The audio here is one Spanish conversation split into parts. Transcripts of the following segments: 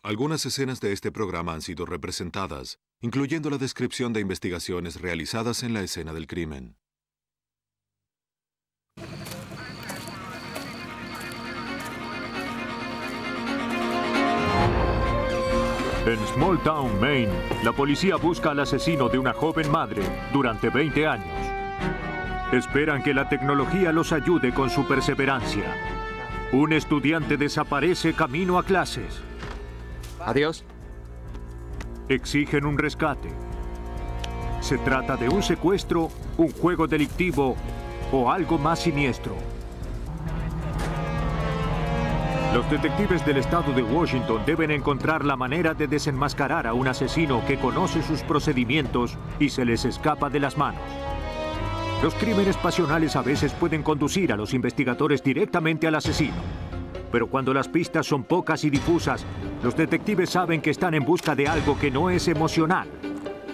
Algunas escenas de este programa han sido representadas, incluyendo la descripción de investigaciones realizadas en la escena del crimen. En Small Town, Maine, la policía busca al asesino de una joven madre durante 20 años. Esperan que la tecnología los ayude con su perseverancia. Un estudiante desaparece camino a clases. Adiós. Exigen un rescate. ¿Se trata de un secuestro, un juego delictivo o algo más siniestro? Los detectives del estado de Washington deben encontrar la manera de desenmascarar a un asesino que conoce sus procedimientos y se les escapa de las manos. Los crímenes pasionales a veces pueden conducir a los investigadores directamente al asesino. Pero cuando las pistas son pocas y difusas, los detectives saben que están en busca de algo que no es emocional.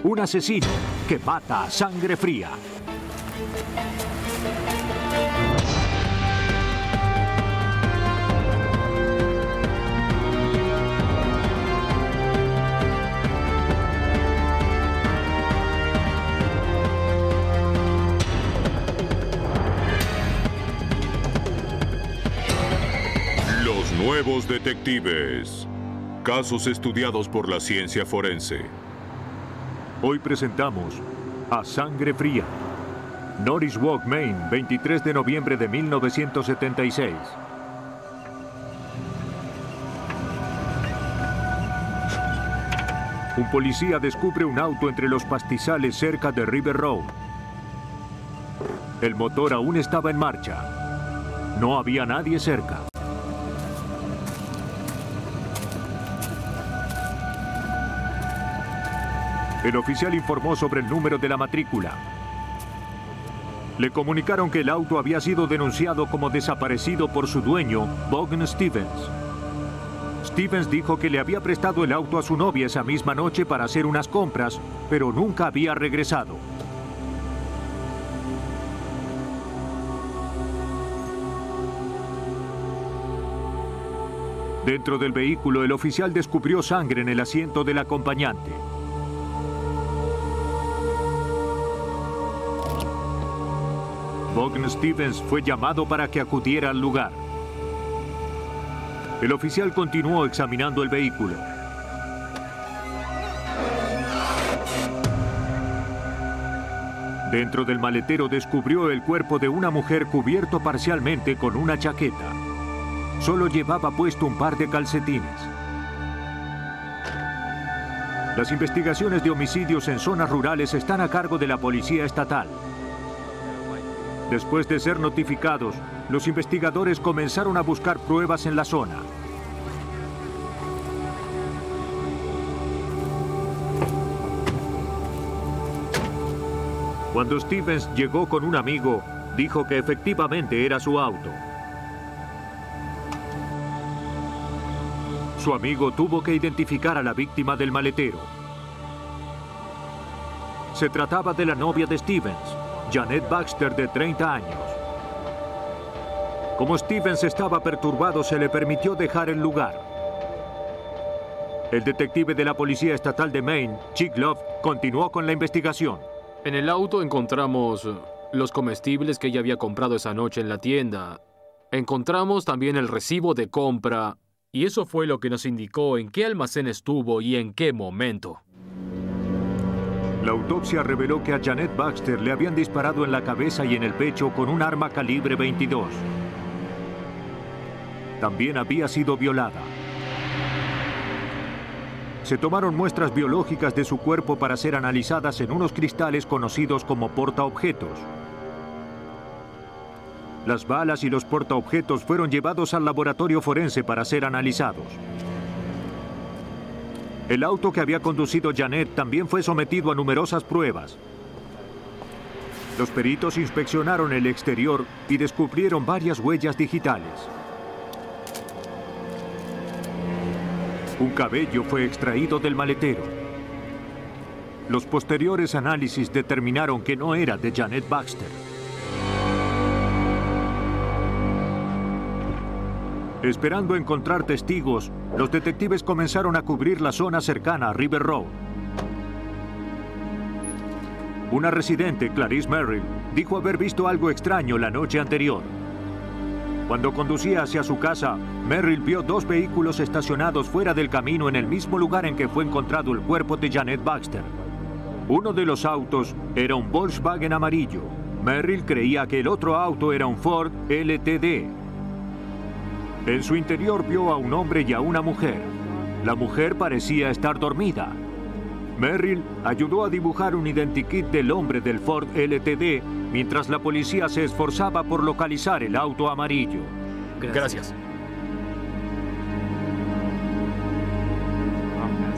Un asesino que mata a sangre fría. Nuevos detectives. Casos estudiados por la ciencia forense. Hoy presentamos A Sangre Fría. Norris Walk, Maine, 23 de noviembre de 1976. Un policía descubre un auto entre los pastizales cerca de River Road. El motor aún estaba en marcha. No había nadie cerca. El oficial informó sobre el número de la matrícula. Le comunicaron que el auto había sido denunciado como desaparecido por su dueño, Bogdan Stevens. Stevens dijo que le había prestado el auto a su novia esa misma noche para hacer unas compras, pero nunca había regresado. Dentro del vehículo, el oficial descubrió sangre en el asiento del acompañante. Bogdan Stevens fue llamado para que acudiera al lugar. El oficial continuó examinando el vehículo. Dentro del maletero descubrió el cuerpo de una mujer cubierto parcialmente con una chaqueta. Solo llevaba puesto un par de calcetines. Las investigaciones de homicidios en zonas rurales están a cargo de la policía estatal. Después de ser notificados, los investigadores comenzaron a buscar pruebas en la zona. Cuando Stevens llegó con un amigo, dijo que efectivamente era su auto. Su amigo tuvo que identificar a la víctima del maletero. Se trataba de la novia de Stevens, Janet Baxter, de 30 años. Como Stevens estaba perturbado, se le permitió dejar el lugar. El detective de la Policía Estatal de Maine, Chick Love, continuó con la investigación. En el auto encontramos los comestibles que ella había comprado esa noche en la tienda. Encontramos también el recibo de compra, y eso fue lo que nos indicó en qué almacén estuvo y en qué momento. La autopsia reveló que a Janet Baxter le habían disparado en la cabeza y en el pecho con un arma calibre 22. También había sido violada. Se tomaron muestras biológicas de su cuerpo para ser analizadas en unos cristales conocidos como portaobjetos. Las balas y los portaobjetos fueron llevados al laboratorio forense para ser analizados. El auto que había conducido Janet también fue sometido a numerosas pruebas. Los peritos inspeccionaron el exterior y descubrieron varias huellas digitales. Un cabello fue extraído del maletero. Los posteriores análisis determinaron que no era de Janet Baxter. Esperando encontrar testigos, los detectives comenzaron a cubrir la zona cercana a River Road. Una residente, Clarice Merrill, dijo haber visto algo extraño la noche anterior. Cuando conducía hacia su casa, Merrill vio 2 vehículos estacionados fuera del camino en el mismo lugar en que fue encontrado el cuerpo de Janet Baxter. Uno de los autos era un Volkswagen amarillo. Merrill creía que el otro auto era un Ford LTD. En su interior vio a un hombre y a una mujer. La mujer parecía estar dormida. Merrill ayudó a dibujar un identikit del hombre del Ford LTD mientras la policía se esforzaba por localizar el auto amarillo. Gracias.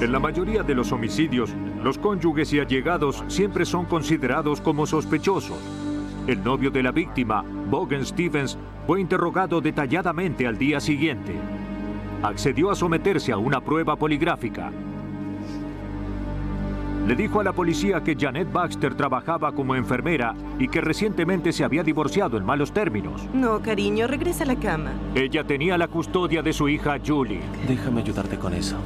En la mayoría de los homicidios, los cónyuges y allegados siempre son considerados como sospechosos. El novio de la víctima, Bogan Stevens, fue interrogado detalladamente al día siguiente. Accedió a someterse a una prueba poligráfica. Le dijo a la policía que Janet Baxter trabajaba como enfermera y que recientemente se había divorciado en malos términos. No, cariño, regresa a la cama. Ella tenía la custodia de su hija Julie. Déjame ayudarte con eso.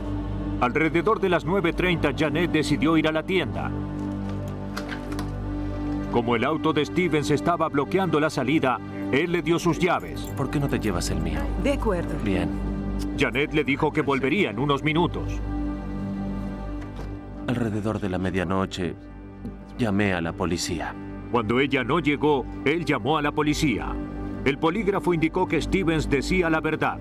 Alrededor de las 9:30, Janet decidió ir a la tienda. Como el auto de Stevens estaba bloqueando la salida, él le dio sus llaves. ¿Por qué no te llevas el mío? De acuerdo. Bien. Janet le dijo que volvería en unos minutos. Alrededor de la medianoche, llamé a la policía. Cuando ella no llegó, él llamó a la policía. El polígrafo indicó que Stevens decía la verdad.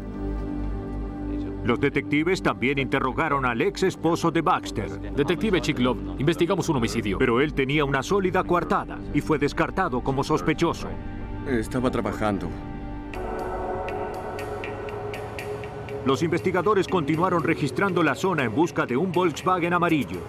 Los detectives también interrogaron al ex esposo de Baxter. Detective Chicklov, investigamos un homicidio. Pero él tenía una sólida coartada y fue descartado como sospechoso. Estaba trabajando. Los investigadores continuaron registrando la zona en busca de un Volkswagen amarillo.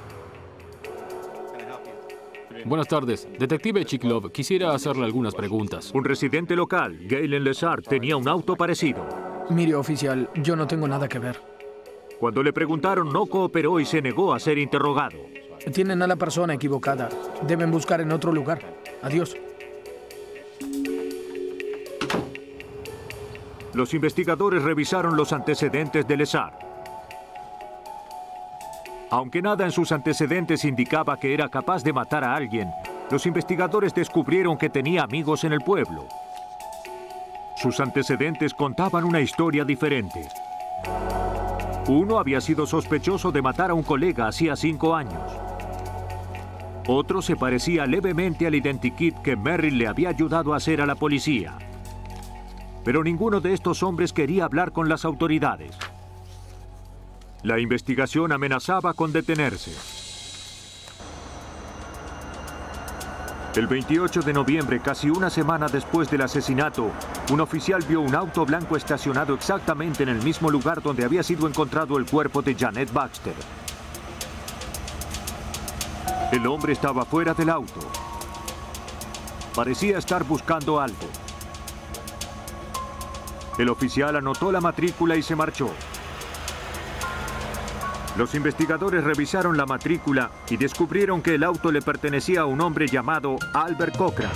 Buenas tardes. Detective Chicklov, quisiera hacerle algunas preguntas. Un residente local, Galen Lessard, tenía un auto parecido. Mire, oficial, yo no tengo nada que ver. Cuando le preguntaron, no cooperó y se negó a ser interrogado. Tienen a la persona equivocada. Deben buscar en otro lugar. Adiós. Los investigadores revisaron los antecedentes de Lessard. Aunque nada en sus antecedentes indicaba que era capaz de matar a alguien, los investigadores descubrieron que tenía amigos en el pueblo. Sus antecedentes contaban una historia diferente. Uno había sido sospechoso de matar a un colega hacía 5 años. Otro se parecía levemente al identikit que Merrill le había ayudado a hacer a la policía. Pero ninguno de estos hombres quería hablar con las autoridades. La investigación amenazaba con detenerse. El 28 de noviembre, casi una semana después del asesinato, un oficial vio un auto blanco estacionado exactamente en el mismo lugar donde había sido encontrado el cuerpo de Janet Baxter. El hombre estaba fuera del auto. Parecía estar buscando algo. El oficial anotó la matrícula y se marchó. Los investigadores revisaron la matrícula y descubrieron que el auto le pertenecía a un hombre llamado Albert Cochran.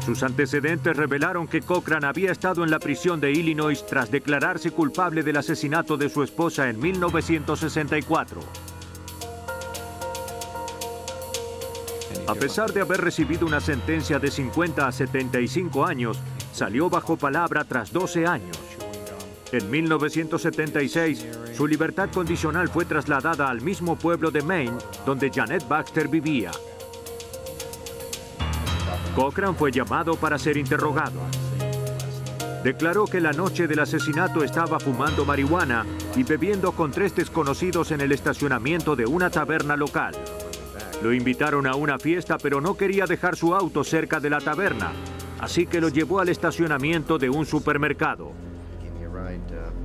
Sus antecedentes revelaron que Cochran había estado en la prisión de Illinois tras declararse culpable del asesinato de su esposa en 1964. A pesar de haber recibido una sentencia de 50 a 75 años, salió bajo palabra tras 12 años. En 1976, su libertad condicional fue trasladada al mismo pueblo de Maine donde Janet Baxter vivía. Cochran fue llamado para ser interrogado. Declaró que la noche del asesinato estaba fumando marihuana y bebiendo con 3 desconocidos en el estacionamiento de una taberna local. Lo invitaron a una fiesta, pero no quería dejar su auto cerca de la taberna, así que lo llevó al estacionamiento de un supermercado,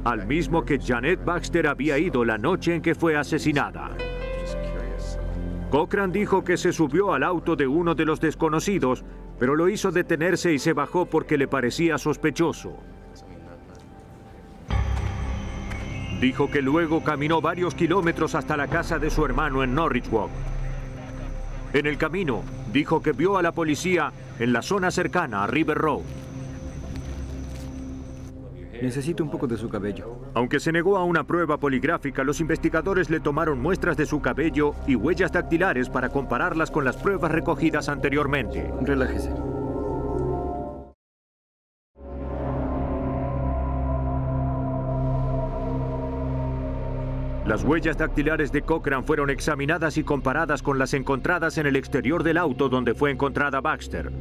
al mismo que Janet Baxter había ido la noche en que fue asesinada. Cochran dijo que se subió al auto de uno de los desconocidos, pero lo hizo detenerse y se bajó porque le parecía sospechoso. Dijo que luego caminó varios kilómetros hasta la casa de su hermano en Norwich Walk. En el camino, dijo que vio a la policía en la zona cercana a River Road. Necesito un poco de su cabello. Aunque se negó a una prueba poligráfica, los investigadores le tomaron muestras de su cabello y huellas dactilares para compararlas con las pruebas recogidas anteriormente. Relájese. Las huellas dactilares de Cochran fueron examinadas y comparadas con las encontradas en el exterior del auto donde fue encontrada Baxter.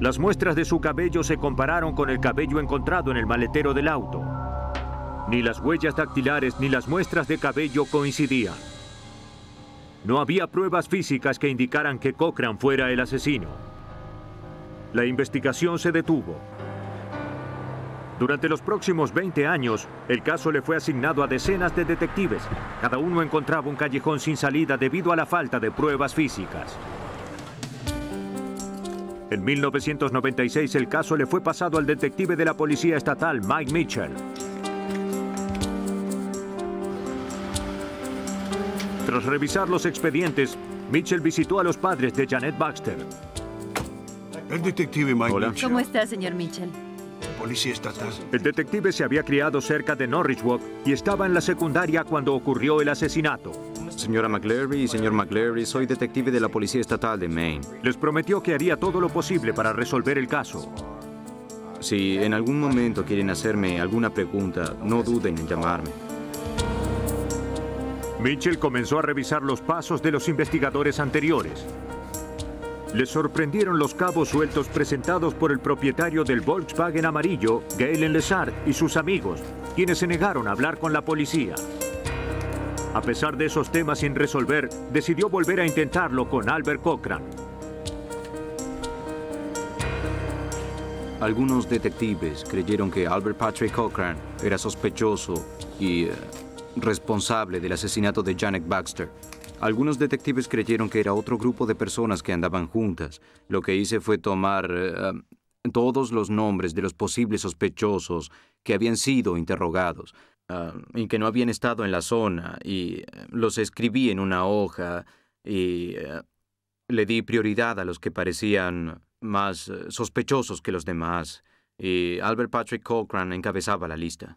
Las muestras de su cabello se compararon con el cabello encontrado en el maletero del auto. Ni las huellas dactilares ni las muestras de cabello coincidían. No había pruebas físicas que indicaran que Cochran fuera el asesino. La investigación se detuvo. Durante los próximos 20 años, el caso le fue asignado a decenas de detectives. Cada uno encontraba un callejón sin salida debido a la falta de pruebas físicas. En 1996, el caso le fue pasado al detective de la Policía Estatal, Mike Mitchell. Tras revisar los expedientes, Mitchell visitó a los padres de Janet Baxter. El detective Mike Hola. Mitchell. ¿Cómo está, señor Mitchell? Policía estatal. El detective se había criado cerca de Norwich Walk y estaba en la secundaria cuando ocurrió el asesinato. Señora McLeary y señor McLeary, soy detective de la Policía Estatal de Maine. Les prometió que haría todo lo posible para resolver el caso. Si en algún momento quieren hacerme alguna pregunta, no duden en llamarme. Mitchell comenzó a revisar los pasos de los investigadores anteriores. Les sorprendieron los cabos sueltos presentados por el propietario del Volkswagen amarillo, Galen Lessard, y sus amigos, quienes se negaron a hablar con la policía. A pesar de esos temas sin resolver, decidió volver a intentarlo con Albert Cochran. Algunos detectives creyeron que Albert Patrick Cochran era sospechoso y responsable del asesinato de Janet Baxter. Algunos detectives creyeron que era otro grupo de personas que andaban juntas. Lo que hice fue tomar todos los nombres de los posibles sospechosos que habían sido interrogados y que no habían estado en la zona, y los escribí en una hoja y le di prioridad a los que parecían más sospechosos que los demás. Y Albert Patrick Cochran encabezaba la lista.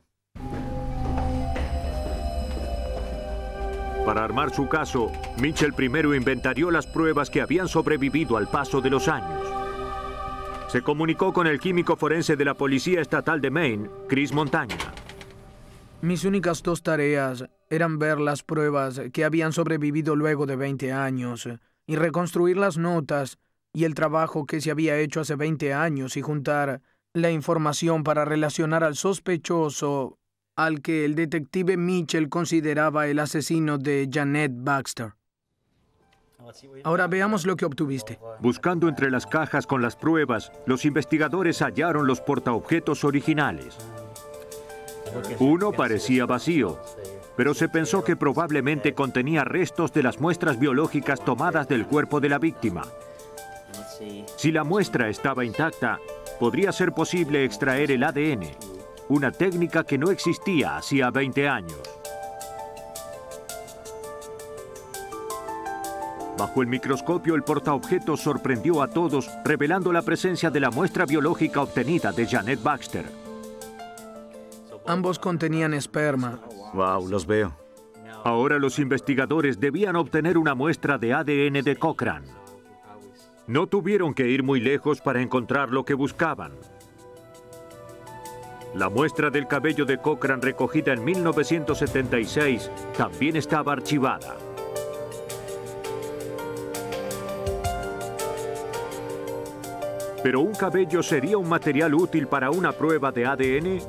Para armar su caso, Mitchell primero inventarió las pruebas que habían sobrevivido al paso de los años. Se comunicó con el químico forense de la Policía Estatal de Maine, Chris Montaña. Mis únicas dos tareas eran ver las pruebas que habían sobrevivido luego de 20 años y reconstruir las notas y el trabajo que se había hecho hace 20 años y juntar la información para relacionar al sospechoso al que el detective Mitchell consideraba el asesino de Janet Baxter. Ahora veamos lo que obtuviste. Buscando entre las cajas con las pruebas, los investigadores hallaron los portaobjetos originales. Uno parecía vacío, pero se pensó que probablemente contenía restos de las muestras biológicas tomadas del cuerpo de la víctima. Si la muestra estaba intacta, podría ser posible extraer el ADN, una técnica que no existía hacía 20 años. Bajo el microscopio, el portaobjetos sorprendió a todos, revelando la presencia de la muestra biológica obtenida de Janet Baxter. Ambos contenían esperma. Wow, los veo. Ahora los investigadores debían obtener una muestra de ADN de Cochran. No tuvieron que ir muy lejos para encontrar lo que buscaban. La muestra del cabello de Cochran recogida en 1976 también estaba archivada. ¿Pero un cabello sería un material útil para una prueba de ADN?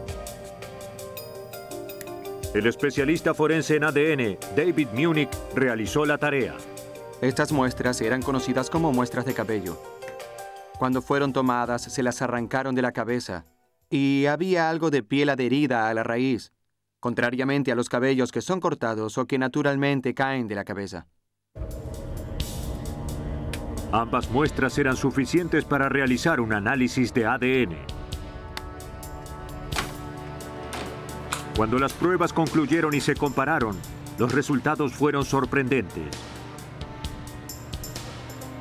El especialista forense en ADN, David Munich, realizó la tarea. Estas muestras eran conocidas como muestras de cabello. Cuando fueron tomadas, se las arrancaron de la cabeza y había algo de piel adherida a la raíz, contrariamente a los cabellos que son cortados o que naturalmente caen de la cabeza. Ambas muestras eran suficientes para realizar un análisis de ADN. Cuando las pruebas concluyeron y se compararon, los resultados fueron sorprendentes.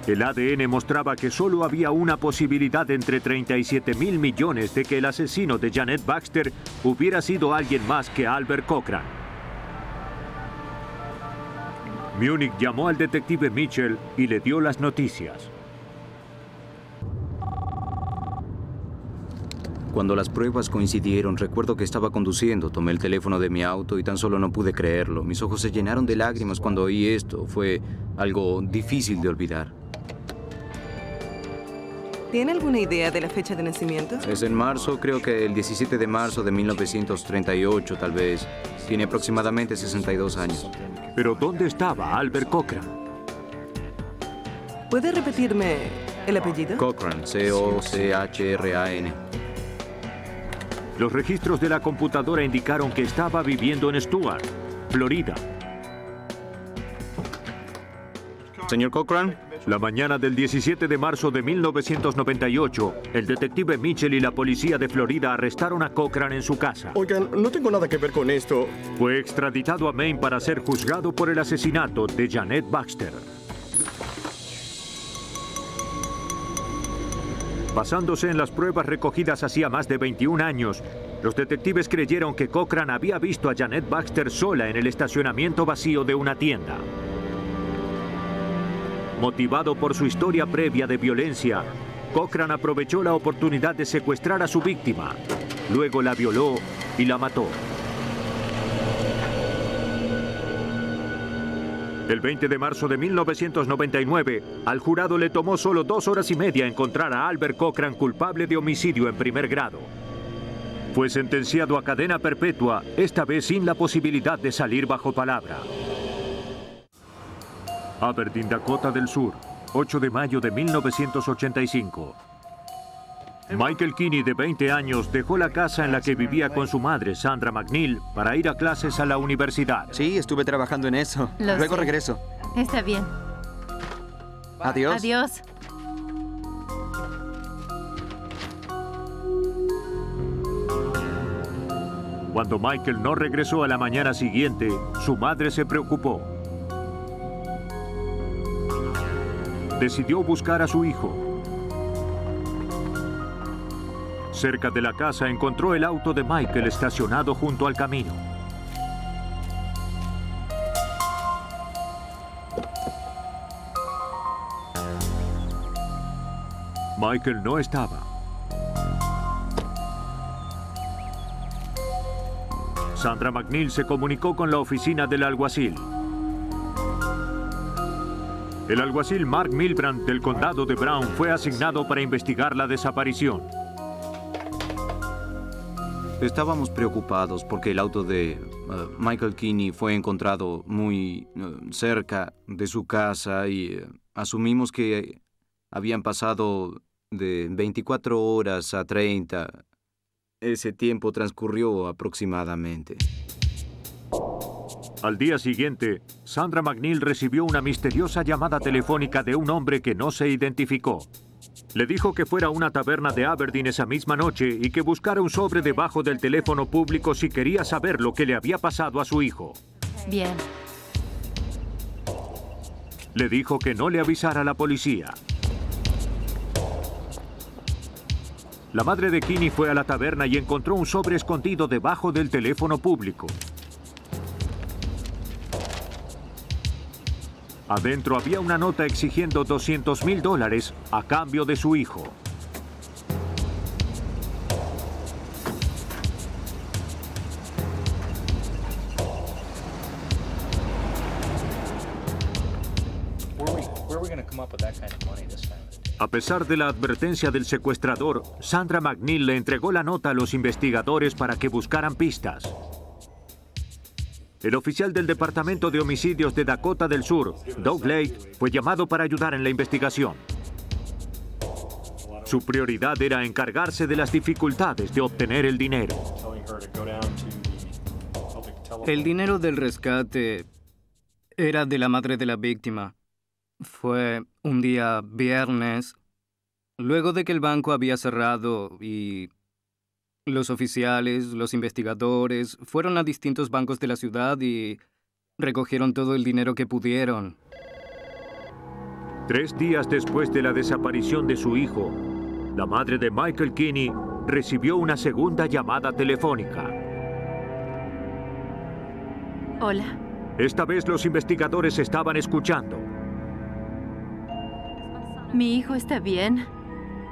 El ADN mostraba que solo había una posibilidad entre 37 mil millones de que el asesino de Janet Baxter hubiera sido alguien más que Albert Cochran. Munich llamó al detective Mitchell y le dio las noticias. Cuando las pruebas coincidieron, recuerdo que estaba conduciendo, tomé el teléfono de mi auto y tan solo no pude creerlo. Mis ojos se llenaron de lágrimas cuando oí esto. Fue algo difícil de olvidar. ¿Tiene alguna idea de la fecha de nacimiento? Es en marzo, creo que el 17 de marzo de 1938, tal vez. Tiene aproximadamente 62 años. ¿Pero dónde estaba Albert Cochran? ¿Puede repetirme el apellido? Cochran, C-O-C-H-R-A-N. Los registros de la computadora indicaron que estaba viviendo en Stuart, Florida. Señor Cochran. La mañana del 17 de marzo de 1998, el detective Mitchell y la policía de Florida arrestaron a Cochran en su casa. Oigan, no tengo nada que ver con esto. Fue extraditado a Maine para ser juzgado por el asesinato de Janet Baxter. Basándose en las pruebas recogidas hacía más de 21 años, los detectives creyeron que Cochran había visto a Janet Baxter sola en el estacionamiento vacío de una tienda. Motivado por su historia previa de violencia, Cochran aprovechó la oportunidad de secuestrar a su víctima. Luego la violó y la mató. El 20 de marzo de 1999, al jurado le tomó solo 2 horas y media encontrar a Albert Cochran culpable de homicidio en primer grado. Fue sentenciado a cadena perpetua, esta vez sin la posibilidad de salir bajo palabra. Aberdeen, Dakota del Sur, 8 de mayo de 1985. Michael Kinney, de 20 años, dejó la casa en la que vivía con su madre, Sandra McNeil, para ir a clases a la universidad. Sí, estuve trabajando en eso. Luego regreso. Está bien. Adiós. Adiós. Cuando Michael no regresó a la mañana siguiente, su madre se preocupó. Decidió buscar a su hijo. Cerca de la casa encontró el auto de Michael estacionado junto al camino. Michael no estaba. Sandra McNeil se comunicó con la oficina del alguacil. El alguacil Mark Milbrand del condado de Brown fue asignado para investigar la desaparición. Estábamos preocupados porque el auto de Michael Kinney fue encontrado muy cerca de su casa y asumimos que habían pasado de 24 horas a 30. Ese tiempo transcurrió aproximadamente. Al día siguiente, Sandra McNeil recibió una misteriosa llamada telefónica de un hombre que no se identificó. Le dijo que fuera a una taberna de Aberdeen esa misma noche y que buscara un sobre debajo del teléfono público si quería saber lo que le había pasado a su hijo. Bien. Le dijo que no le avisara a la policía. La madre de Kinney fue a la taberna y encontró un sobre escondido debajo del teléfono público. Adentro había una nota exigiendo $200,000 a cambio de su hijo. A pesar de la advertencia del secuestrador, Sandra McNeil le entregó la nota a los investigadores para que buscaran pistas. El oficial del Departamento de Homicidios de Dakota del Sur, Doug Lake, fue llamado para ayudar en la investigación. Su prioridad era encargarse de las dificultades de obtener el dinero. El dinero del rescate era de la madre de la víctima. Fue un día viernes, luego de que el banco había cerrado y los oficiales, los investigadores, fueron a distintos bancos de la ciudad y recogieron todo el dinero que pudieron. 3 días después de la desaparición de su hijo, la madre de Michael Kinney recibió una segunda llamada telefónica. Hola. Esta vez los investigadores estaban escuchando. ¿Mi hijo está bien?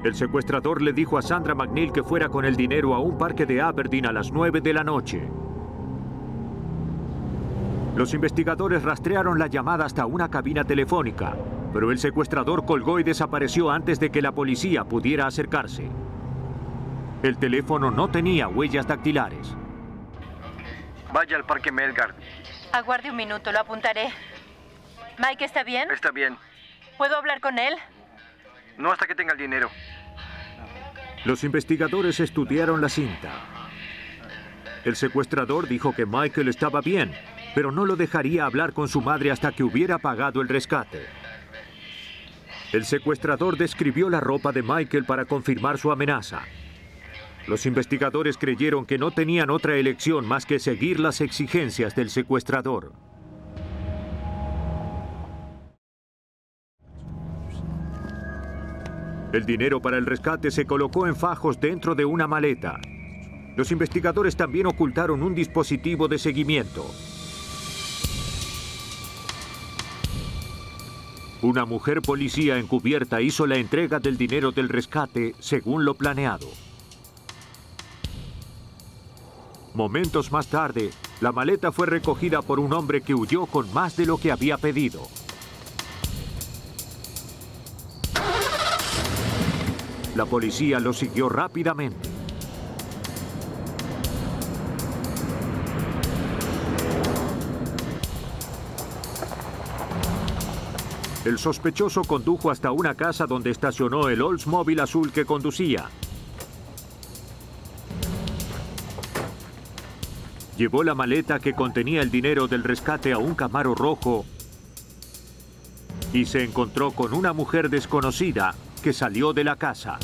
El secuestrador le dijo a Sandra McNeil que fuera con el dinero a un parque de Aberdeen a las 9 de la noche. Los investigadores rastrearon la llamada hasta una cabina telefónica, pero el secuestrador colgó y desapareció antes de que la policía pudiera acercarse. El teléfono no tenía huellas dactilares. Vaya al Parque Melgard. Aguarde un minuto, lo apuntaré. ¿Mike está bien? Está bien. ¿Puedo hablar con él? No hasta que tenga el dinero. Los investigadores estudiaron la cinta. El secuestrador dijo que Michael estaba bien, pero no lo dejaría hablar con su madre hasta que hubiera pagado el rescate. El secuestrador describió la ropa de Michael para confirmar su amenaza. Los investigadores creyeron que no tenían otra elección más que seguir las exigencias del secuestrador. El dinero para el rescate se colocó en fajos dentro de una maleta. Los investigadores también ocultaron un dispositivo de seguimiento. Una mujer policía encubierta hizo la entrega del dinero del rescate según lo planeado. Momentos más tarde, la maleta fue recogida por un hombre que huyó con más de lo que había pedido. La policía lo siguió rápidamente. El sospechoso condujo hasta una casa donde estacionó el Oldsmobile azul que conducía. Llevó la maleta que contenía el dinero del rescate a un Camaro rojo y se encontró con una mujer desconocida que salió de la casa.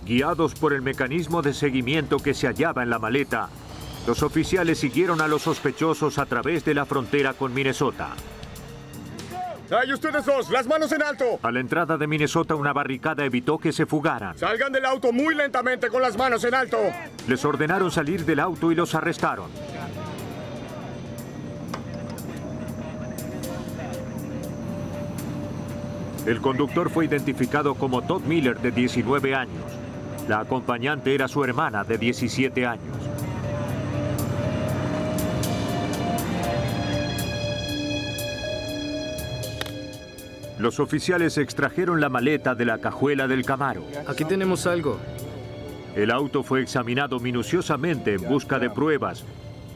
Guiados por el mecanismo de seguimiento que se hallaba en la maleta, los oficiales siguieron a los sospechosos a través de la frontera con Minnesota. ¡Ay, ustedes dos! ¡Las manos en alto! A la entrada de Minnesota, una barricada evitó que se fugaran. ¡Salgan del auto muy lentamente con las manos en alto! Les ordenaron salir del auto y los arrestaron. El conductor fue identificado como Todd Miller, de 19 años. La acompañante era su hermana, de 17 años. Los oficiales extrajeron la maleta de la cajuela del Camaro. Aquí tenemos algo. El auto fue examinado minuciosamente en busca de pruebas,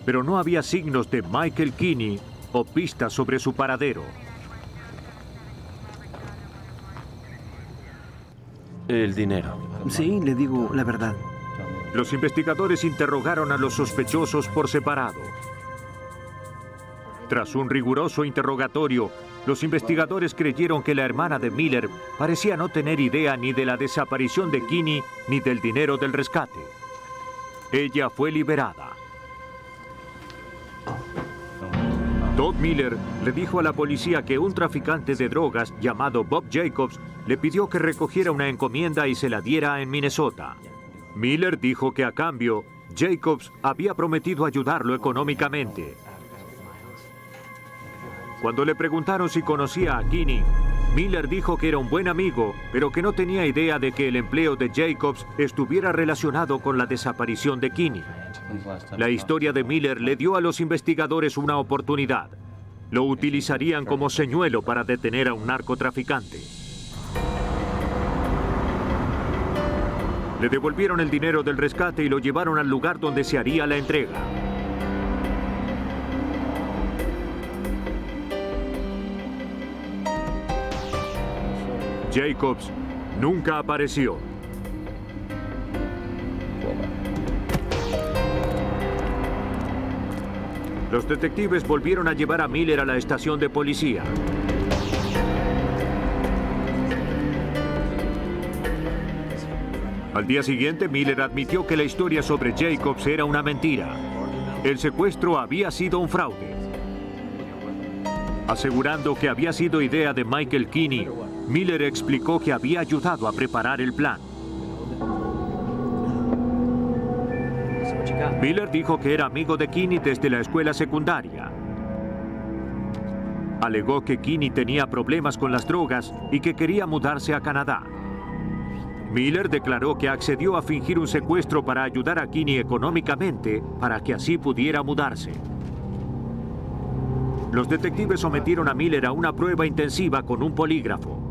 pero no había signos de Michael Kinney o pistas sobre su paradero. El dinero. Sí, le digo la verdad. Los investigadores interrogaron a los sospechosos por separado. Tras un riguroso interrogatorio, los investigadores creyeron que la hermana de Miller parecía no tener idea ni de la desaparición de Kinney ni del dinero del rescate. Ella fue liberada. Todd Miller le dijo a la policía que un traficante de drogas llamado Bob Jacobs le pidió que recogiera una encomienda y se la diera en Minnesota. Miller dijo que a cambio, Jacobs había prometido ayudarlo económicamente. Cuando le preguntaron si conocía a Kinney, Miller dijo que era un buen amigo, pero que no tenía idea de que el empleo de Jacobs estuviera relacionado con la desaparición de Kinney. La historia de Miller le dio a los investigadores una oportunidad. Lo utilizarían como señuelo para detener a un narcotraficante. Le devolvieron el dinero del rescate y lo llevaron al lugar donde se haría la entrega. Jacobs nunca apareció. Los detectives volvieron a llevar a Miller a la estación de policía. Al día siguiente, Miller admitió que la historia sobre Jacobs era una mentira. El secuestro había sido un fraude. Asegurando que había sido idea de Michael Kinney, Miller explicó que había ayudado a preparar el plan. Miller dijo que era amigo de Kinney desde la escuela secundaria. Alegó que Kinney tenía problemas con las drogas y que quería mudarse a Canadá. Miller declaró que accedió a fingir un secuestro para ayudar a Kinney económicamente para que así pudiera mudarse. Los detectives sometieron a Miller a una prueba intensiva con un polígrafo.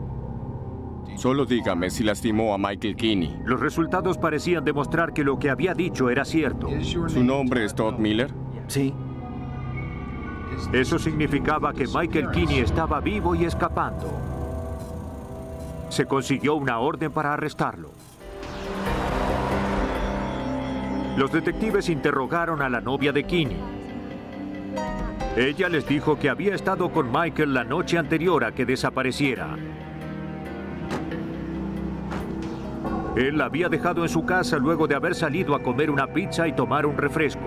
Solo dígame si lastimó a Michael Kinney. Los resultados parecían demostrar que lo que había dicho era cierto. ¿Su nombre es Todd Miller? Sí. Eso significaba que Michael Kinney estaba vivo y escapando. Se consiguió una orden para arrestarlo. Los detectives interrogaron a la novia de Kinney. Ella les dijo que había estado con Michael la noche anterior a que desapareciera. Él la había dejado en su casa luego de haber salido a comer una pizza y tomar un refresco.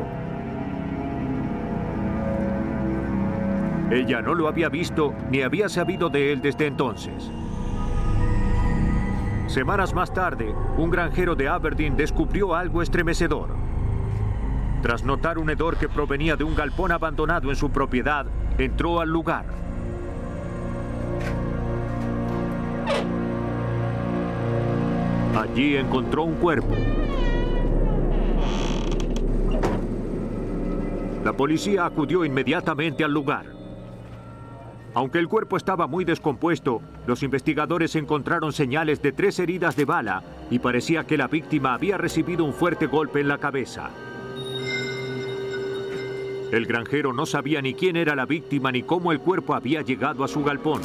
Ella no lo había visto ni había sabido de él desde entonces. Semanas más tarde, un granjero de Aberdeen descubrió algo estremecedor. Tras notar un hedor que provenía de un galpón abandonado en su propiedad, entró al lugar. Allí encontró un cuerpo. La policía acudió inmediatamente al lugar. Aunque el cuerpo estaba muy descompuesto, los investigadores encontraron señales de 3 heridas de bala y parecía que la víctima había recibido un fuerte golpe en la cabeza. El granjero no sabía ni quién era la víctima ni cómo el cuerpo había llegado a su galpón.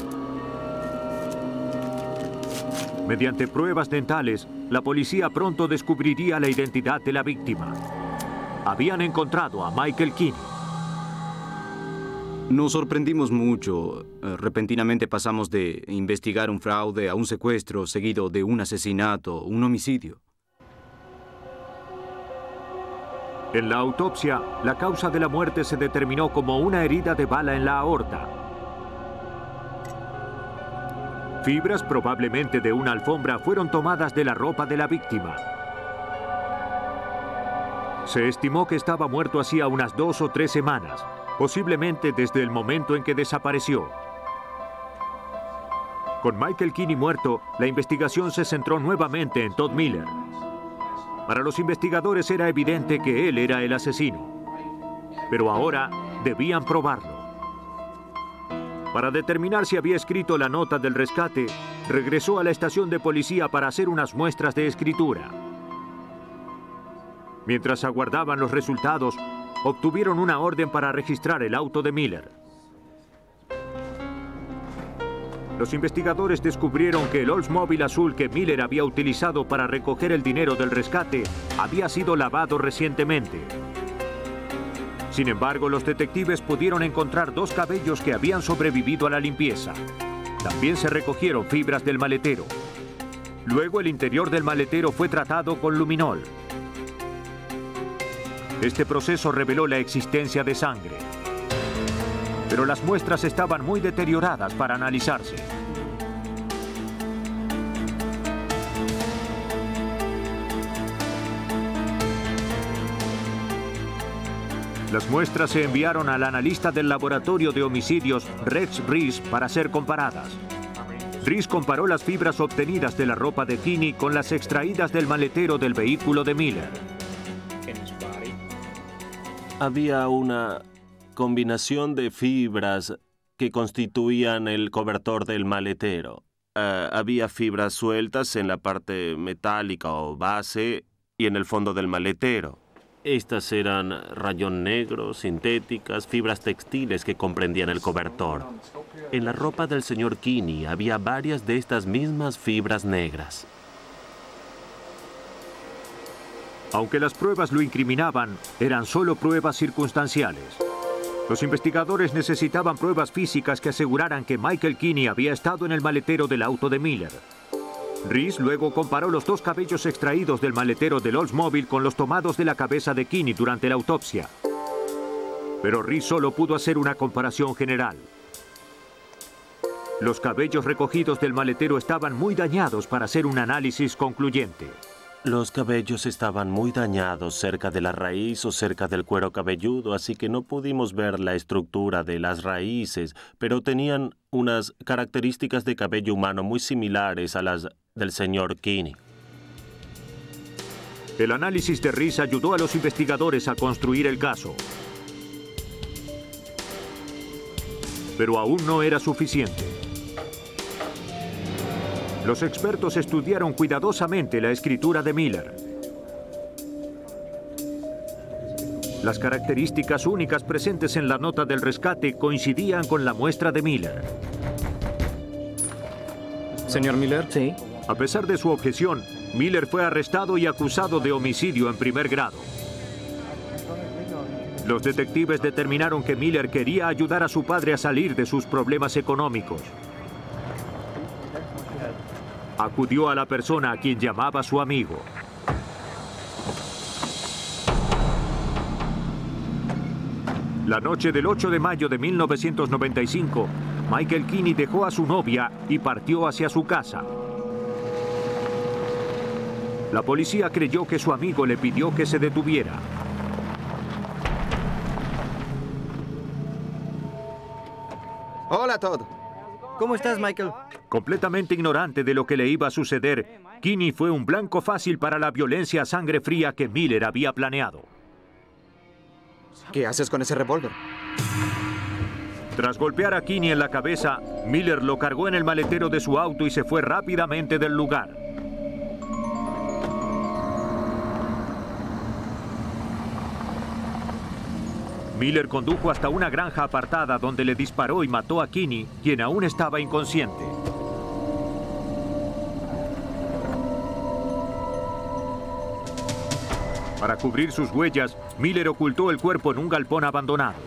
Mediante pruebas dentales, la policía pronto descubriría la identidad de la víctima. Habían encontrado a Michael Kinney. Nos sorprendimos mucho. Repentinamente pasamos de investigar un fraude a un secuestro, seguido de un asesinato, un homicidio. En la autopsia, la causa de la muerte se determinó como una herida de bala en la aorta. Fibras, probablemente de una alfombra, fueron tomadas de la ropa de la víctima. Se estimó que estaba muerto hacía unas 2 o 3 semanas, posiblemente desde el momento en que desapareció. Con Michael Kinney muerto, la investigación se centró nuevamente en Todd Miller. Para los investigadores era evidente que él era el asesino, pero ahora debían probarlo. Para determinar si había escrito la nota del rescate, regresó a la estación de policía para hacer unas muestras de escritura. Mientras aguardaban los resultados, obtuvieron una orden para registrar el auto de Miller. Los investigadores descubrieron que el Oldsmobile azul que Miller había utilizado para recoger el dinero del rescate había sido lavado recientemente. Sin embargo, los detectives pudieron encontrar 2 cabellos que habían sobrevivido a la limpieza. También se recogieron fibras del maletero. Luego, el interior del maletero fue tratado con luminol. Este proceso reveló la existencia de sangre. Pero las muestras estaban muy deterioradas para analizarse. Las muestras se enviaron al analista del laboratorio de homicidios, Rex Reese, para ser comparadas. Reese comparó las fibras obtenidas de la ropa de Kinney con las extraídas del maletero del vehículo de Miller. Había una combinación de fibras que constituían el cobertor del maletero. Había fibras sueltas en la parte metálica o base y en el fondo del maletero. Estas eran rayón negro, sintéticas, fibras textiles que comprendían el cobertor. En la ropa del señor Kinney había varias de estas mismas fibras negras. Aunque las pruebas lo incriminaban, eran solo pruebas circunstanciales. Los investigadores necesitaban pruebas físicas que aseguraran que Michael Kinney había estado en el maletero del auto de Miller. Reese luego comparó los 2 cabellos extraídos del maletero del Oldsmobile con los tomados de la cabeza de Kinney durante la autopsia. Pero Reese solo pudo hacer una comparación general. Los cabellos recogidos del maletero estaban muy dañados para hacer un análisis concluyente. Los cabellos estaban muy dañados cerca de la raíz o cerca del cuero cabelludo, así que no pudimos ver la estructura de las raíces, pero tenían unas características de cabello humano muy similares a las del señor Kinney. El análisis de Reese ayudó a los investigadores a construir el caso. Pero aún no era suficiente. Los expertos estudiaron cuidadosamente la escritura de Miller. Las características únicas presentes en la nota del rescate coincidían con la muestra de Miller. Señor Miller. Sí. A pesar de su objeción, Miller fue arrestado y acusado de homicidio en primer grado. Los detectives determinaron que Miller quería ayudar a su padre a salir de sus problemas económicos. Acudió a la persona a quien llamaba su amigo. La noche del 8 de mayo de 1995, Michael Kinney dejó a su novia y partió hacia su casa. La policía creyó que su amigo le pidió que se detuviera. Hola, Todd. ¿Cómo estás, Michael? Completamente ignorante de lo que le iba a suceder, Kinney fue un blanco fácil para la violencia a sangre fría que Miller había planeado. ¿Qué haces con ese revólver? Tras golpear a Kinney en la cabeza, Miller lo cargó en el maletero de su auto y se fue rápidamente del lugar. Miller condujo hasta una granja apartada donde le disparó y mató a Kinney, quien aún estaba inconsciente. Para cubrir sus huellas, Miller ocultó el cuerpo en un galpón abandonado.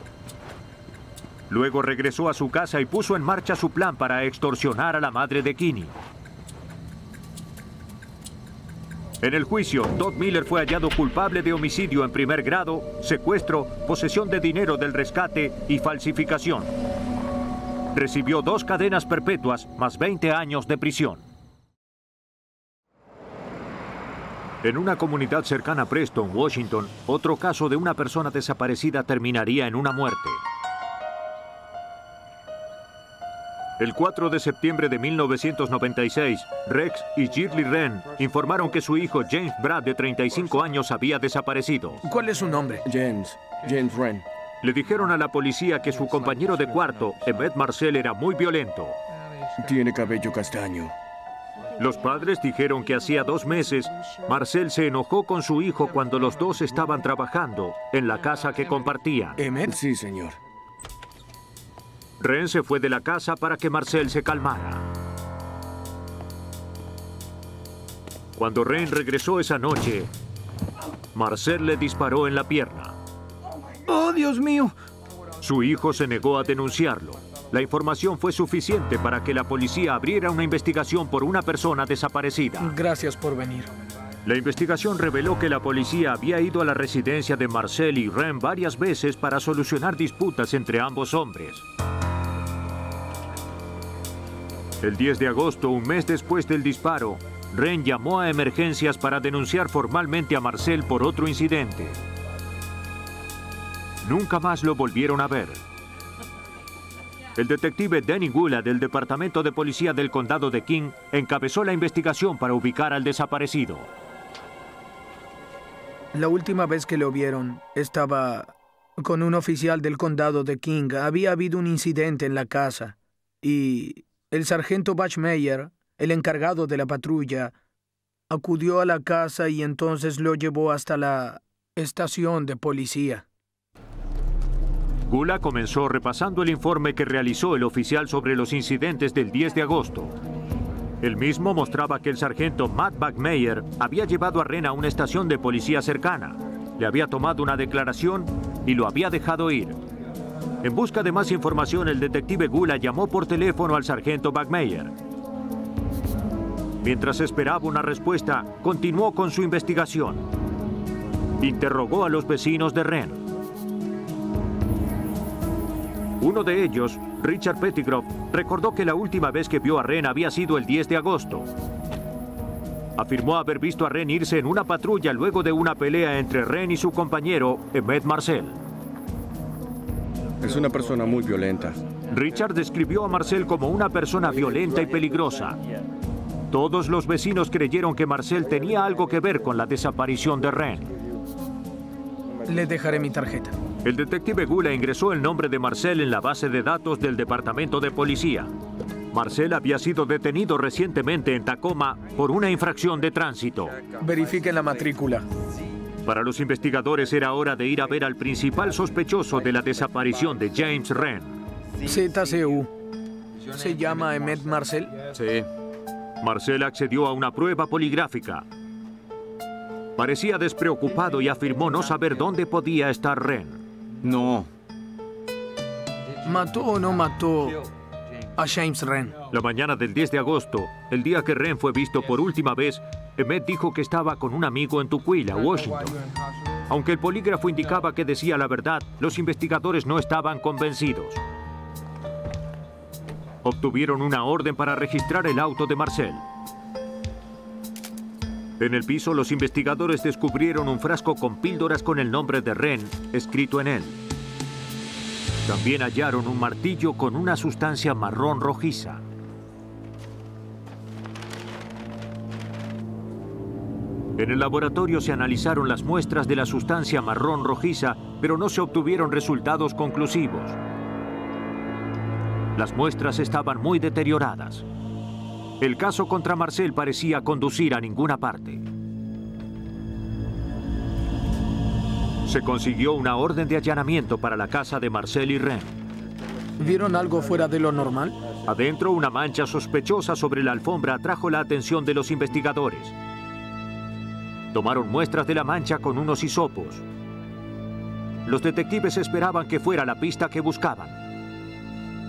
Luego regresó a su casa y puso en marcha su plan para extorsionar a la madre de Kinney. En el juicio, Todd Miller fue hallado culpable de homicidio en primer grado, secuestro, posesión de dinero del rescate y falsificación. Recibió 2 cadenas perpetuas más 20 años de prisión. En una comunidad cercana a Preston, Washington, otro caso de una persona desaparecida terminaría en una muerte. El 4 de septiembre de 1996, Rex y Shirley Wren informaron que su hijo James Brad, de 35 años, había desaparecido. ¿Cuál es su nombre? James Wren. Le dijeron a la policía que su compañero de cuarto, Emmett Marcel, era muy violento. Tiene cabello castaño. Los padres dijeron que hacía 2 meses, Marcel se enojó con su hijo cuando los dos estaban trabajando en la casa que compartían. ¿Emmett? Sí, señor. Wren se fue de la casa para que Marcel se calmara. Cuando Wren regresó esa noche, Marcel le disparó en la pierna. ¡Oh, Dios mío! Su hijo se negó a denunciarlo. La información fue suficiente para que la policía abriera una investigación por una persona desaparecida. Gracias por venir. La investigación reveló que la policía había ido a la residencia de Marcel y Wren varias veces para solucionar disputas entre ambos hombres. El 10 de agosto, un mes después del disparo, Wren llamó a emergencias para denunciar formalmente a Marcel por otro incidente. Nunca más lo volvieron a ver. El detective Danny Gula del Departamento de Policía del Condado de King encabezó la investigación para ubicar al desaparecido. La última vez que lo vieron, estaba con un oficial del condado de King. Había habido un incidente en la casa y el sargento Bachmeyer, el encargado de la patrulla, acudió a la casa y entonces lo llevó hasta la estación de policía. Gula comenzó repasando el informe que realizó el oficial sobre los incidentes del 10 de agosto. El mismo mostraba que el sargento Matt Bachmeyer había llevado a Wren a una estación de policía cercana, le había tomado una declaración y lo había dejado ir. En busca de más información, el detective Gula llamó por teléfono al sargento Bachmeyer. Mientras esperaba una respuesta, continuó con su investigación. Interrogó a los vecinos de Wren. Uno de ellos, Richard Pettigrove, recordó que la última vez que vio a Wren había sido el 10 de agosto. Afirmó haber visto a Wren irse en una patrulla luego de una pelea entre Wren y su compañero, Emmett Marcel. Es una persona muy violenta. Richard describió a Marcel como una persona violenta y peligrosa. Todos los vecinos creyeron que Marcel tenía algo que ver con la desaparición de Wren. Le dejaré mi tarjeta. El detective Gula ingresó el nombre de Marcel en la base de datos del Departamento de Policía. Marcel había sido detenido recientemente en Tacoma por una infracción de tránsito. Verifiquen la matrícula. Para los investigadores era hora de ir a ver al principal sospechoso de la desaparición de James Wren. ZCU. ¿Se llama Emmett Marcel? Sí. Marcel accedió a una prueba poligráfica. Parecía despreocupado y afirmó no saber dónde podía estar Wren. No. ¿Mató o no mató a James Wren? La mañana del 10 de agosto, el día que Wren fue visto por última vez, Emmett dijo que estaba con un amigo en Tukwila, Washington. Aunque el polígrafo indicaba que decía la verdad, los investigadores no estaban convencidos. Obtuvieron una orden para registrar el auto de Marcel. En el piso, los investigadores descubrieron un frasco con píldoras con el nombre de Wren escrito en él. También hallaron un martillo con una sustancia marrón rojiza. En el laboratorio se analizaron las muestras de la sustancia marrón rojiza, pero no se obtuvieron resultados conclusivos. Las muestras estaban muy deterioradas. El caso contra Marcel parecía conducir a ninguna parte. Se consiguió una orden de allanamiento para la casa de Marcel y Wren. ¿Vieron algo fuera de lo normal? Adentro, una mancha sospechosa sobre la alfombra atrajo la atención de los investigadores. Tomaron muestras de la mancha con unos hisopos. Los detectives esperaban que fuera la pista que buscaban.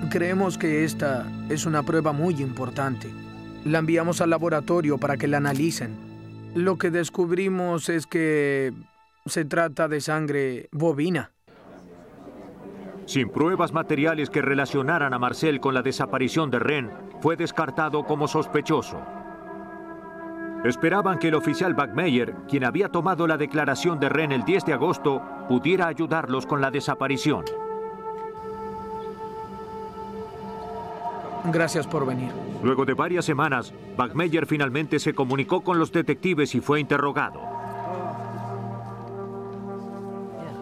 Creemos que esta es una prueba muy importante. La enviamos al laboratorio para que la analicen. Lo que descubrimos es que se trata de sangre bovina. Sin pruebas materiales que relacionaran a Marcel con la desaparición de Wren, fue descartado como sospechoso. Esperaban que el oficial Buckmeyer, quien había tomado la declaración de Wren el 10 de agosto, pudiera ayudarlos con la desaparición. Gracias por venir. Luego de varias semanas, Buckmeyer finalmente se comunicó con los detectives y fue interrogado.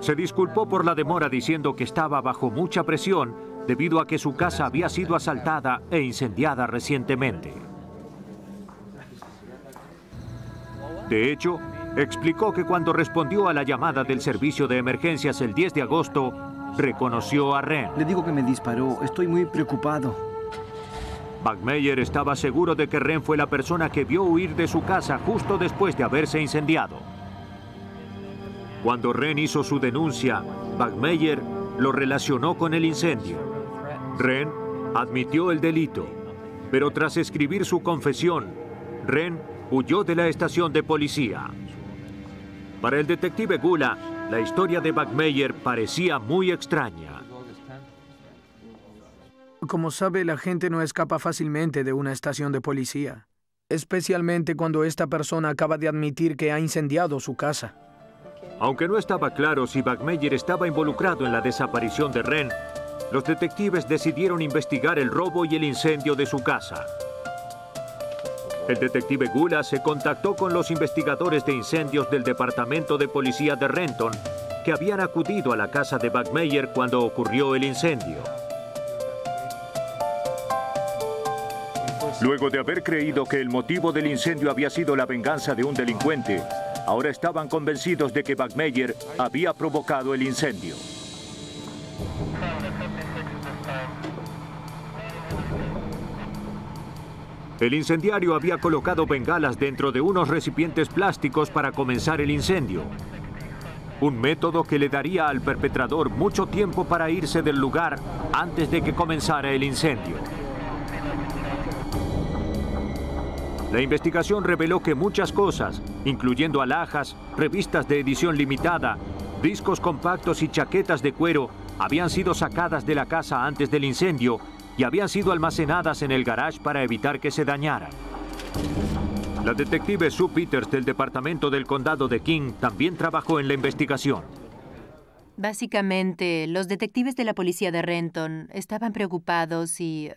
Se disculpó por la demora diciendo que estaba bajo mucha presión debido a que su casa había sido asaltada e incendiada recientemente. De hecho, explicó que cuando respondió a la llamada del servicio de emergencias el 10 de agosto, reconoció a Wren. Le digo que me disparó. Estoy muy preocupado. Buckmeyer estaba seguro de que Wren fue la persona que vio huir de su casa justo después de haberse incendiado. Cuando Wren hizo su denuncia, Buckmeyer lo relacionó con el incendio. Wren admitió el delito, pero tras escribir su confesión, Wren huyó de la estación de policía. Para el detective Gula, la historia de Buckmeyer parecía muy extraña. Como sabe, la gente no escapa fácilmente de una estación de policía, especialmente cuando esta persona acaba de admitir que ha incendiado su casa. Aunque no estaba claro si Buckmeyer estaba involucrado en la desaparición de Wren, los detectives decidieron investigar el robo y el incendio de su casa. El detective Gula se contactó con los investigadores de incendios del Departamento de Policía de Renton, que habían acudido a la casa de Buckmeyer cuando ocurrió el incendio. Luego de haber creído que el motivo del incendio había sido la venganza de un delincuente, ahora estaban convencidos de que Buckmeyer había provocado el incendio. El incendiario había colocado bengalas dentro de unos recipientes plásticos para comenzar el incendio. Un método que le daría al perpetrador mucho tiempo para irse del lugar antes de que comenzara el incendio. La investigación reveló que muchas cosas, incluyendo alhajas, revistas de edición limitada, discos compactos y chaquetas de cuero, habían sido sacadas de la casa antes del incendio y habían sido almacenadas en el garage para evitar que se dañaran. La detective Sue Peters del Departamento del Condado de King también trabajó en la investigación. Básicamente, los detectives de la policía de Renton estaban preocupados y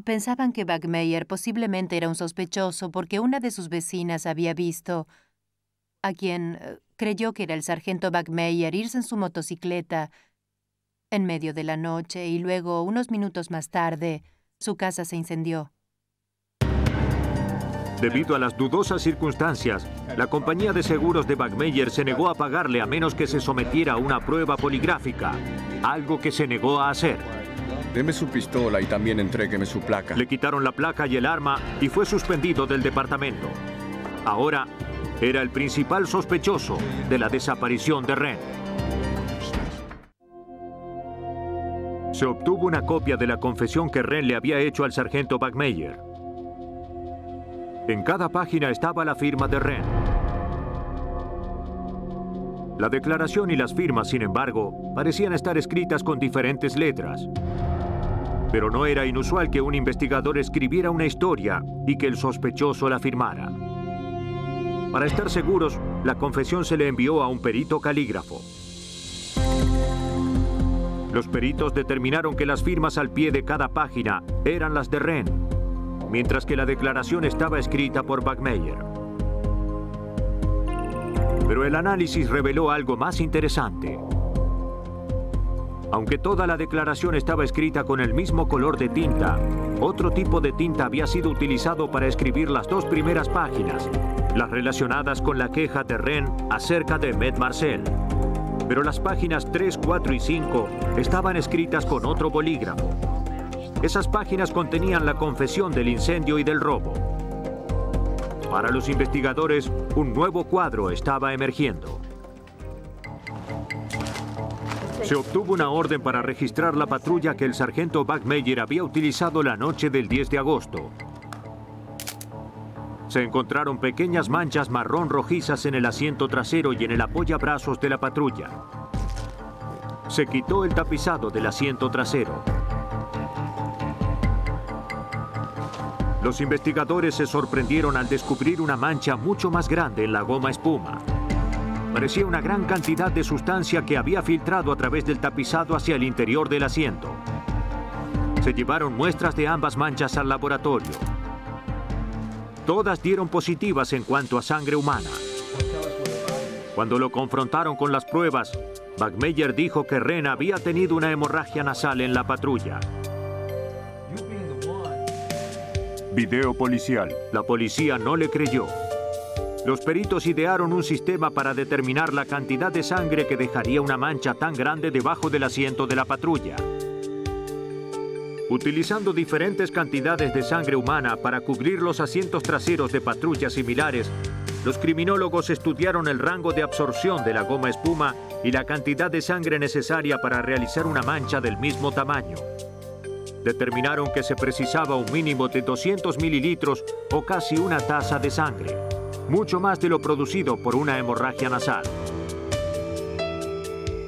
pensaban que Bachmeier posiblemente era un sospechoso porque una de sus vecinas había visto a quien creyó que era el sargento Bachmeier irse en su motocicleta en medio de la noche y luego, unos minutos más tarde, su casa se incendió. Debido a las dudosas circunstancias, la compañía de seguros de Bachmeier se negó a pagarle a menos que se sometiera a una prueba poligráfica, algo que se negó a hacer. Deme su pistola y también entrégueme su placa. Le quitaron la placa y el arma y fue suspendido del departamento. Ahora era el principal sospechoso de la desaparición de Wren. Se obtuvo una copia de la confesión que Wren le había hecho al sargento Bachmeier. En cada página estaba la firma de Wren. La declaración y las firmas, sin embargo, parecían estar escritas con diferentes letras. Pero no era inusual que un investigador escribiera una historia y que el sospechoso la firmara. Para estar seguros, la confesión se le envió a un perito calígrafo. Los peritos determinaron que las firmas al pie de cada página eran las de Wren, mientras que la declaración estaba escrita por Bachmeier. Pero el análisis reveló algo más interesante. Aunque toda la declaración estaba escrita con el mismo color de tinta, otro tipo de tinta había sido utilizado para escribir las dos primeras páginas, las relacionadas con la queja de Wren acerca de Med Marcel. Pero las páginas 3, 4 y 5 estaban escritas con otro bolígrafo. Esas páginas contenían la confesión del incendio y del robo. Para los investigadores, un nuevo cuadro estaba emergiendo. Se obtuvo una orden para registrar la patrulla que el sargento Bachmeier había utilizado la noche del 10 de agosto. Se encontraron pequeñas manchas marrón rojizas en el asiento trasero y en el apoyabrazos de la patrulla. Se quitó el tapizado del asiento trasero. Los investigadores se sorprendieron al descubrir una mancha mucho más grande en la goma espuma. Parecía una gran cantidad de sustancia que había filtrado a través del tapizado hacia el interior del asiento. Se llevaron muestras de ambas manchas al laboratorio. Todas dieron positivas en cuanto a sangre humana. Cuando lo confrontaron con las pruebas, Bachmeier dijo que Wren había tenido una hemorragia nasal en la patrulla. Video policial. La policía no le creyó. Los peritos idearon un sistema para determinar la cantidad de sangre que dejaría una mancha tan grande debajo del asiento de la patrulla. Utilizando diferentes cantidades de sangre humana para cubrir los asientos traseros de patrullas similares, los criminólogos estudiaron el rango de absorción de la goma espuma y la cantidad de sangre necesaria para realizar una mancha del mismo tamaño. Determinaron que se precisaba un mínimo de 200 mililitros o casi una taza de sangre, mucho más de lo producido por una hemorragia nasal.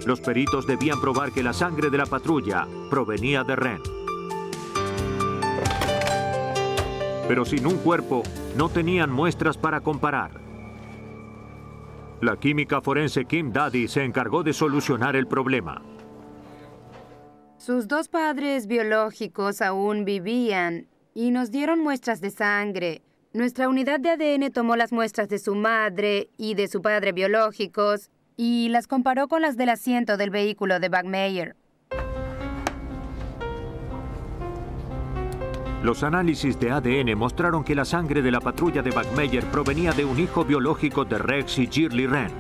Los peritos debían probar que la sangre de la patrulla provenía de Wren. Pero sin un cuerpo, no tenían muestras para comparar. La química forense Kim Daddy se encargó de solucionar el problema. Sus dos padres biológicos aún vivían y nos dieron muestras de sangre. Nuestra unidad de ADN tomó las muestras de su madre y de su padre biológicos y las comparó con las del asiento del vehículo de Bachmeier. Los análisis de ADN mostraron que la sangre de la patrulla de Bachmeier provenía de un hijo biológico de Rex y Shirley Wren.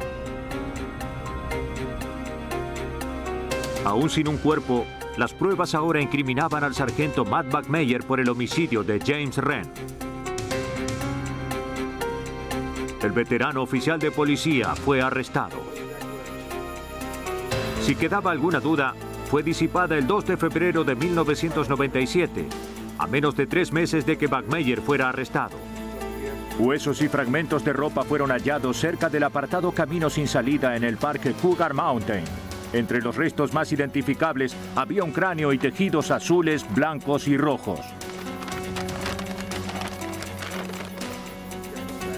Aún sin un cuerpo, las pruebas ahora incriminaban al sargento Matt Bachmeier por el homicidio de James Wren. El veterano oficial de policía fue arrestado. Si quedaba alguna duda, fue disipada el 2 de febrero de 1997, a menos de 3 meses de que Bachmeier fuera arrestado. Huesos y fragmentos de ropa fueron hallados cerca del apartado camino sin salida en el parque Cougar Mountain. Entre los restos más identificables había un cráneo y tejidos azules, blancos y rojos.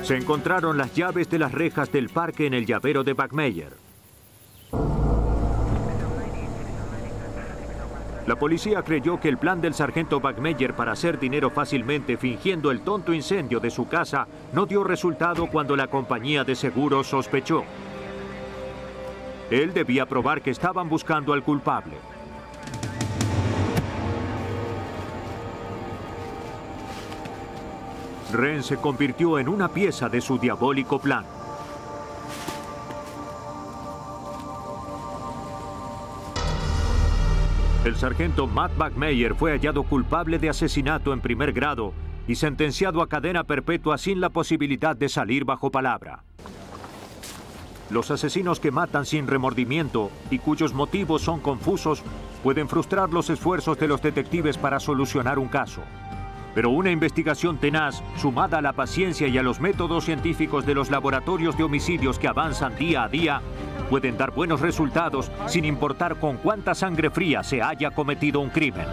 Se encontraron las llaves de las rejas del parque en el llavero de Bachmeier. La policía creyó que el plan del sargento Bachmeier para hacer dinero fácilmente fingiendo el tonto incendio de su casa no dio resultado cuando la compañía de seguros sospechó. Él debía probar que estaban buscando al culpable. Ren se convirtió en una pieza de su diabólico plan. El sargento Matt Bachmeier fue hallado culpable de asesinato en primer grado y sentenciado a cadena perpetua sin la posibilidad de salir bajo palabra. Los asesinos que matan sin remordimiento y cuyos motivos son confusos pueden frustrar los esfuerzos de los detectives para solucionar un caso. Pero una investigación tenaz, sumada a la paciencia y a los métodos científicos de los laboratorios de homicidios que avanzan día a día, pueden dar buenos resultados sin importar con cuánta sangre fría se haya cometido un crimen.